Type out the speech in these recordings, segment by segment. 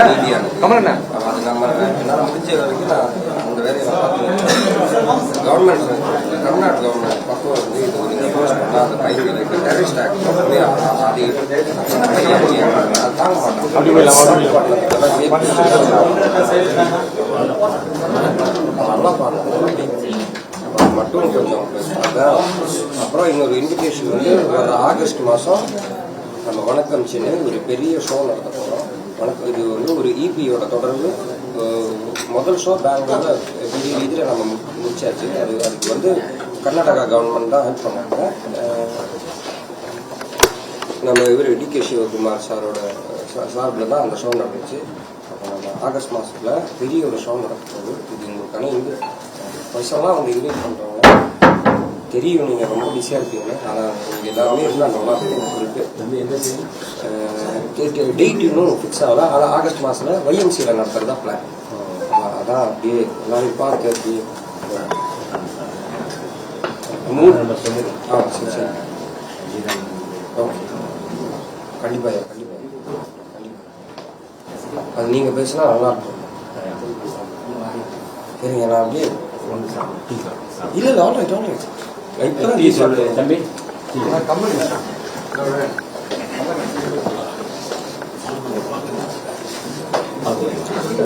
ரீதியாக அது நம்ம என்னால் முடிஞ்ச வரைக்கும் நான் அந்த வேலையை கவர்மெண்ட் தமிழ்நாடு கவர்மெண்ட் பக்கம் வந்து இது ஒரு இம்போஸ் பண்ணால் அந்த பைக்குகளுக்கு டெரரிஸ்ட் ஆக்ட் அது தாங்க மட்டும் கொஞ்சம் அதான். அப்புறம் இன்னொரு இன்விடேஷன் வந்து வர ஆகஸ்ட் மாதம் நம்ம வணக்கம் சென்னை ஒரு பெரிய ஷோ நடத்த போகிறோம். வணக்கம் இது வந்து ஒரு இபியோட தொடர்பு. முதல் ஷோ பெங்களூர்ல பெரிய ரீதியில் நம்ம முடிச்சாச்சு. அதுக்கு வந்து கர்நாடகா கவர்மெண்ட் தான் ஹெல்ப் பண்ணாங்க. நம்ம இவர் டிகே சிவகுமார் சாரோட சார்பில் தான் அந்த ஷோ நடந்துச்சு. அப்போ நம்ம ஆகஸ்ட் மாதத்தில் பெரிய ஒரு ஷோ நடத்த போகுது. இது உங்களுக்கான பைசாலாம் அவங்க இன்வைட் பண்ணுறவங்க தெரியும். நீங்கள் ரொம்ப பிஸியாக இருப்பீங்க. ஆனால் நீங்கள் எல்லாருமே இருந்தால் நல்லா இருக்கு. டேட் இன்னும் ஃபிக்ஸ் ஆகல. ஆனால் ஆகஸ்ட் மாதத்தில் YMCA நடத்துறது தான் பிளான். அதான் அப்படியே எல்லாரும் பார்த்து அப்படியே சரி சரி ஓகே கண்டிப்பாக கண்டிப்பாக அது நீங்கள் பேசினா நல்லாயிருக்கும். சரிங்க நான் அப்படியே இல்லை இல்லை ஆல்ரைட் ஆல்ரைட் தம்பி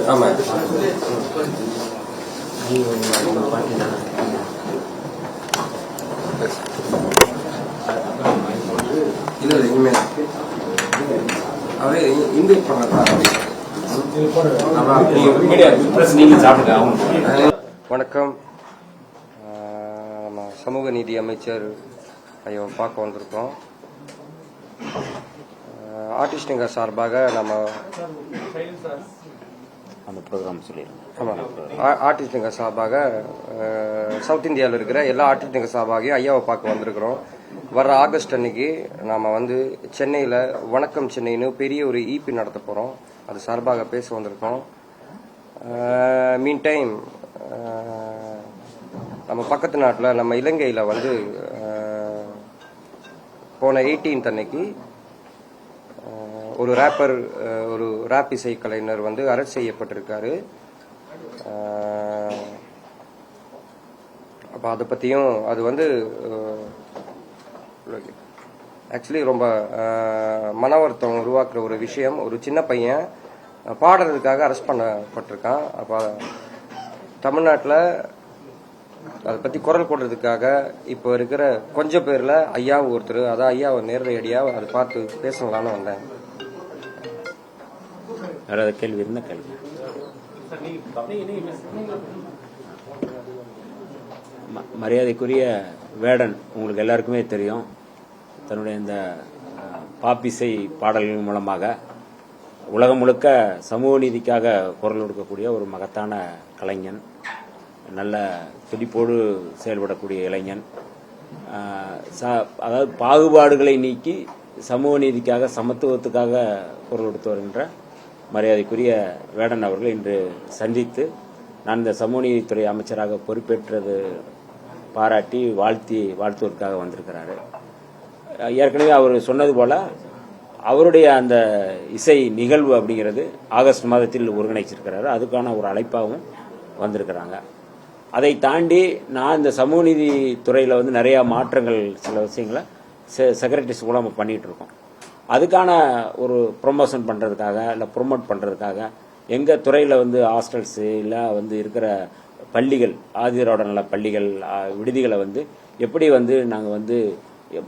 ஆமாம் இல்லை இல்லை இனிமேல் அவரே இன்வைட் பண்ணதான். வணக்கம். நம்ம சமூக நீதி அமைச்சர் ஐயோ பார்க்க வந்திருக்கோம். ஆர்டிஸ்டுங்க சார்பாக நம்ம அந்த ப்ரோக்ராம் சொல்லிடுறோம். ஆமாம், ஆர்டிஸ்டுங்க சார்பாக சவுத் இந்தியாவில் இருக்கிற எல்லா ஆர்டிஸ்டுங்க சார்பாகையும் ஐயாவை பார்க்க வந்திருக்கிறோம். வர ஆகஸ்ட் அன்னைக்கு நாம் வந்து சென்னையில் வணக்கம் சென்னைன்னு பெரிய ஒரு இபி நடத்த போகிறோம். அது சார்பாக பேச வந்திருக்கோம். மீன் டைம் நம்ம பக்கத்து நாட்டில் நம்ம இலங்கையில் வந்து போன 18th அன்னைக்கு ஒரு ரேப்பர் ஒரு ரேப் இசை கலைஞர் வந்து அரெஸ்ட் செய்யப்பட்டிருக்காரு. அப்போ அதை பற்றியும் அது வந்து ஆக்சுவலி ரொம்ப மன வருத்தம் உருவாக்குற ஒரு விஷயம். ஒரு சின்ன பையன் பாடுறதுக்காக அரெஸ்ட் பண்ணப்பட்டிருக்கான். அப்போ தமிழ்நாட்டில் அதை பற்றி குரல் கொடுறதுக்காக இப்போ இருக்கிற கொஞ்சம் பேரில் ஐயாவும் ஒருத்தர், அதான் ஐயாவை நேரடியாக அதை பார்த்து பேசலான்னு வந்தேன். யாராவது கேள்வி இருந்தால் கேள்வி. மரியாதைக்குரிய வேடன் உங்களுக்கு எல்லாருக்குமே தெரியும். தன்னுடைய இந்த பாப்பிசை பாடல்கள் மூலமாக உலகம் முழுக்க சமூக நீதிக்காக குரல் கொடுக்கக்கூடிய ஒரு மகத்தான கலைஞன், நல்ல துடிப்போடு செயல்படக்கூடிய இளைஞன். அதாவது பாகுபாடுகளை நீக்கி சமூக நீதிக்காக சமத்துவத்துக்காக குரல் கொடுத்து வருகின்ற மரியாதைக்குரிய வேடன் அவர்கள் இன்று சந்தித்து நான் இந்த சமூக நீதித்துறை அமைச்சராக பொறுப்பேற்றது பாராட்டி வாழ்த்துவதற்காக வந்திருக்கிறாரு. ஏற்கனவே அவர் சொன்னது போல அவருடைய அந்த இசை நிகழ்வு அப்படிங்கிறது ஆகஸ்ட் மாதத்தில் ஒருங்கிணைச்சிருக்கிறாரு. அதுக்கான ஒரு அழைப்பாகவும் வந்திருக்கிறாங்க. அதை தாண்டி நான் இந்த சமூக நீதி துறையில் வந்து நிறைய மாற்றங்கள் சில விஷயங்களை செக்ரட்டரிஸ் கூட நம்ம பண்ணிட்டு இருக்கோம். அதுக்கான ஒரு ப்ரொமோஷன் பண்ணுறதுக்காக இல்லை ப்ரொமோட் பண்ணுறதுக்காக எங்கள் துறையில் வந்து ஹாஸ்டல்ஸு இல்லை வந்து இருக்கிற பள்ளிகள், ஆதிரோட நல பள்ளிகள், விடுதிகளை வந்து எப்படி வந்து நாங்கள் வந்து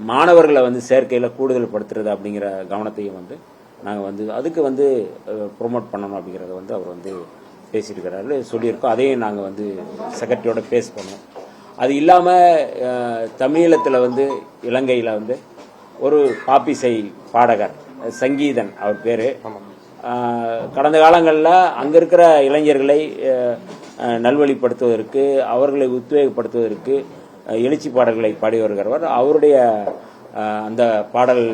மாணவர்களை வந்து சேர்க்கையில் கூடுதல் படுத்துறது அப்படிங்கிற கவனத்தையும் வந்து நாங்கள் வந்து அதுக்கு வந்து ப்ரொமோட் பண்ணணும் அப்படிங்கிறத வந்து அவர் வந்து பேசியிருக்கிறாரு, சொல்லியிருக்கோம். அதையும் நாங்கள் வந்து செக்ரட்டரியோட பேஸ் பண்ணோம். அது இல்லாமல் தமிழீழத்தில் வந்து இலங்கையில் வந்து ஒரு பாப்பிசை பாடகர் சங்கீதன் அவர் பேர். கடந்த காலங்களில் அங்கே இருக்கிற இளைஞர்களை நல்வழிப்படுத்துவதற்கு, அவர்களை உத்வேகப்படுத்துவதற்கு எழுச்சி பாடல்களை பாடி வருகிறவர். அவருடைய அந்த பாடல்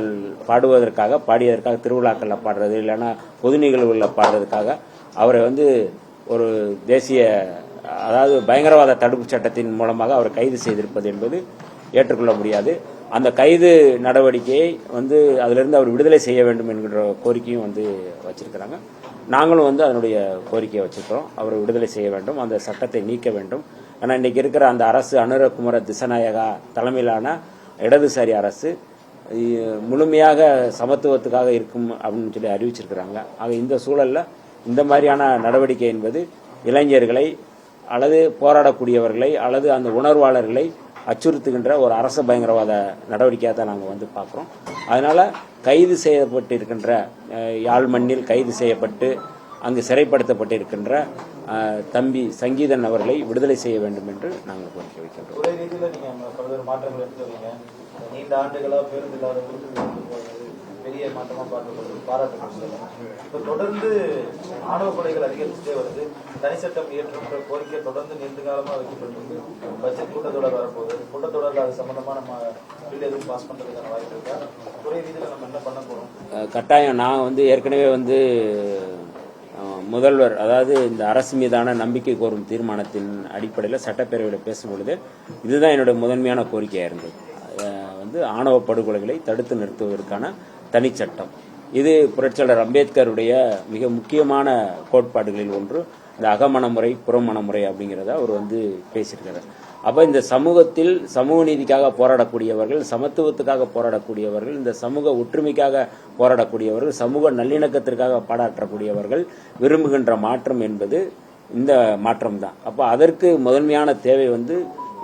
பாடியதற்காக திருவிழாக்களில் பாடுறது இல்லைன்னா பொது நிகழ்வுகளில் பாடுறதுக்காக அவரை வந்து ஒரு தேசிய அதாவது பயங்கரவாத தடுப்பு சட்டத்தின் மூலமாக அவரை கைது செய்திருப்பது என்பது ஏற்றுக்கொள்ள முடியாது. அந்த கைது நடவடிக்கையை வந்து அதிலிருந்து அவர் விடுதலை செய்ய வேண்டும் என்கிற கோரிக்கையும் வந்து வச்சிருக்கிறாங்க. நாங்களும் வந்து அதனுடைய கோரிக்கையை வச்சுக்கிறோம். அவரை விடுதலை செய்ய வேண்டும், அந்த சட்டத்தை நீக்க வேண்டும். ஏன்னா இன்னைக்கு இருக்கிற அந்த அரசு அனுரகுமார திசநாயகா தலைமையிலான இடதுசாரி அரசு முழுமையாக சமத்துவத்துக்காக இருக்கும் அப்படின்னு சொல்லி அறிவிச்சிருக்கிறாங்க. ஆக இந்த சூழல்ல இந்த மாதிரியான நடவடிக்கை என்பது இளைஞர்களை அல்லது போராடக்கூடியவர்களை அல்லது அந்த உணர்வாளர்களை அச்சுறுத்துகின்ற ஒரு அரச பயங்கரவாத நடவடிக்கையாக தான் நாங்கள் வந்து பார்க்குறோம். அதனால கைது செய்யப்பட்டிருக்கின்ற யாழ் மண்ணில் கைது செய்யப்பட்டு அங்கு சிறைப்படுத்தப்பட்டிருக்கின்ற தம்பி சங்கீதன் அவர்களை விடுதலை செய்ய வேண்டும் என்று நாங்கள் கோரிக்கை வைக்கின்றோம். ஒரே ரீதியில் நீங்கள் பல்வேறு மாற்றங்கள் எடுத்துருக்கீங்க. நீண்ட ஆண்டுகளாக பேருந்து இல்லாத பெரிய மாற்றமாக பார்க்கப்படுது, பாராட்டப்படுகிறது. இப்போ தொடர்ந்து ஆணவ கொலைகள் அதிகரிச்சுட்டே வருது. தனிச்சட்டம் இயற்றுகின்ற கோரிக்கை தொடர்ந்து நீண்ட காலமாக வைக்கப்பட்டிருக்கு. பட்ஜெட் கூட்டத்தொடர் வரப்போகுது. கூட்டத்தொடரில் அது சம்பந்தமாக நம்ம பில் எதுவும் பாஸ் பண்ணுறதுக்கான வாய்ப்பு இருக்கா? ஒரே ரீதியில் நம்ம என்ன பண்ண போகிறோம்? கட்டாயம் நான் வந்து ஏற்கனவே வந்து முதல்வர் அதாவது இந்த அரசு மீதான நம்பிக்கை கோரும் தீர்மானத்தின் அடிப்படையில் சட்டப்பேரவையில் பேசும்பொழுது இதுதான் என்னுடைய முதன்மையான கோரிக்கையாக இருந்தது. வந்து ஆணவ படுகொலைகளை தடுத்து நிறுத்துவதற்கான தனிச்சட்டம். இது புரட்சியாளர் அம்பேத்கருடைய மிக முக்கியமான கோட்பாடுகளில் ஒன்று. இந்த அகமணமுறை புறமணமுறை அப்படிங்கிறத அவர் வந்து பேசியிருக்கிறார். அப்ப இந்த சமூகத்தில் சமூக நீதிக்காக போராடக்கூடியவர்கள், சமத்துவத்துக்காக போராடக்கூடியவர்கள், இந்த சமூக ஒற்றுமைக்காக போராடக்கூடியவர்கள், சமூக நல்லிணக்கத்திற்காக பாராட்டக்கூடியவர்கள் விரும்புகின்ற மாற்றம் என்பது இந்த மாற்றம் தான். அப்ப அதற்கு முதன்மையான தேவை வந்து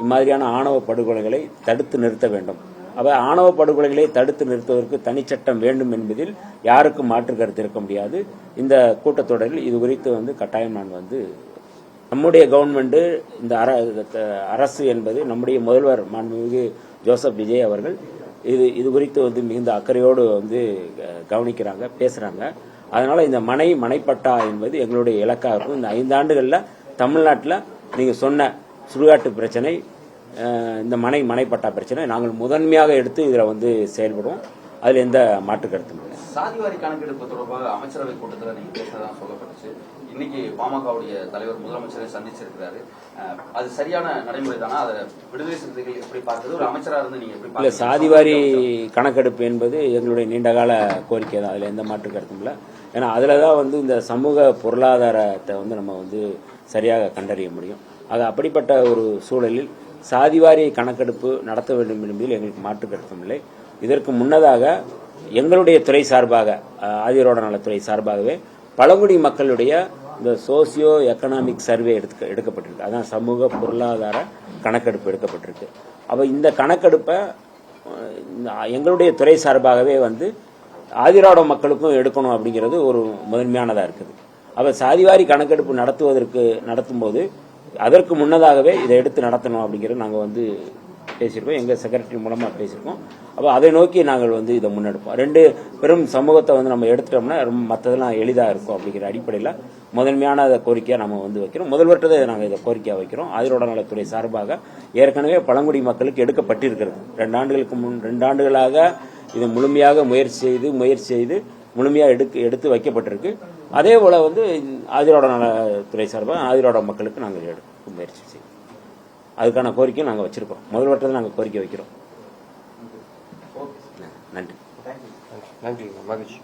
இம்மாதிரியான ஆணவ படுகொலைகளை தடுத்து நிறுத்த வேண்டும். அப்ப ஆணவ படுகொலைகளை தடுத்து நிறுத்துவதற்கு தனிச்சட்டம் வேண்டும் என்பதில் யாருக்கும் மாற்று கருத்து இருக்க முடியாது. இந்த கூட்டத்தொடரில் இது குறித்து வந்து கட்டாயம் நான் வந்து நம்முடைய கவர்மெண்ட் இந்த அரசு என்பது நம்முடைய முதல்வர் மாண்புமிகு ஜோசப் விஜய் அவர்கள் இது குறித்து வந்து மிகுந்த அக்கறையோடு வந்து கவனிக்கிறாங்க, பேசுறாங்க. அதனால இந்த மனைப்பட்டா என்பது எங்களுடைய இலக்காக இருக்கும். இந்த 5 ஆண்டுகள்ல தமிழ்நாட்டில் நீங்க சொன்ன சுடுகாட்டு பிரச்சனை, இந்த மனைப்பட்டா பிரச்சனை நாங்கள் முதன்மையாக எடுத்து இதில் வந்து செயல்படுவோம். அதில் எந்த மாற்று கருத்தும் இல்லை. சாதிவாரி கணக்கெடுப்பு தொடர்பாக அமைச்சரவை கூட்டத்தில் நீங்க பேசுறதா சொல்லப்பட்டுச்சு. இன்னைக்கு பாமகவுடைய தலைவர் முதலமைச்சரை சந்திச்சிருக்கிறாரு. அது சரியான நடைமுறை தானா? அதை விடுதலை சிறுத்தைகள் எப்படி பார்க்குறது? ஒரு அமைச்சராக இருந்து நீங்க எப்படி இல்லை, சாதிவாரி கணக்கெடுப்பு என்பது எங்களுடைய நீண்டகால கோரிக்கை தான். அதில் எந்த மாற்று கருத்தும் இல்லை. ஏன்னா அதில் தான் வந்து இந்த சமூக பொருளாதாரத்தை வந்து நம்ம வந்து சரியாக கண்டறிய முடியும். அது அப்படிப்பட்ட ஒரு சூழலில் சாதிவாரி கணக்கெடுப்பு நடத்த வேண்டும் என்பதில் எங்களுக்கு மாற்று கருத்தும் இல்லை. இதற்கு முன்னதாக எங்களுடைய துறை சார்பாக, ஆதிரோட நலத்துறை சார்பாகவே பழங்குடி மக்களுடைய இந்த சோசியோ எக்கனாமிக் சர்வே எடுக்கப்பட்டிருக்கு. அதான் சமூக பொருளாதார கணக்கெடுப்பு எடுக்கப்பட்டிருக்கு. அப்ப இந்த கணக்கெடுப்பை எங்களுடைய துறை சார்பாகவே வந்து ஆதிராட மக்களுக்கும் எடுக்கணும் அப்படிங்கிறது ஒரு முதன்மையானதா இருக்குது. அப்ப சாதிவாரி கணக்கெடுப்பு நடத்தும் போது அதற்கு முன்னதாகவே இதை எடுத்து நடத்தணும் அப்படிங்கிறது நாங்கள் வந்து பேசியிருக்கோம். எங்கள் செக்ரட்டரி மூலமாக பேசியிருக்கோம். அப்போ அதை நோக்கி நாங்கள் வந்து இதை முன்னெடுப்போம். 2 பெரும் சமூகத்தை வந்து நம்ம எடுத்துட்டோம்னா மற்றதெல்லாம் எளிதாக இருக்கும் அப்படிங்கிற அடிப்படையில் முதன்மையான கோரிக்கையாக நம்ம வந்து வைக்கிறோம். முதல்வர்கிட்ட நாங்கள் இதை கோரிக்கையாக வைக்கிறோம். ஆதிரோட நலத்துறை சார்பாக ஏற்கனவே பழங்குடி மக்களுக்கு எடுக்கப்பட்டிருக்கிறது. 2 ஆண்டுகளாக இதை முழுமையாக முயற்சி செய்து முழுமையாக எடுத்து வைக்கப்பட்டிருக்கு. அதே போல வந்து ஆதிரோட நலத்துறை சார்பாக ஆதிரோட மக்களுக்கு நாங்கள் எடுக்க முயற்சி செய்வோம். அதுக்கான கோரிக்கையும் நாங்கள் வச்சிருக்கோம். முதல்வர்கிட்ட நாங்கள் கோரிக்கை வைக்கிறோம். நன்றி. நன்றி, மகிழ்ச்சி.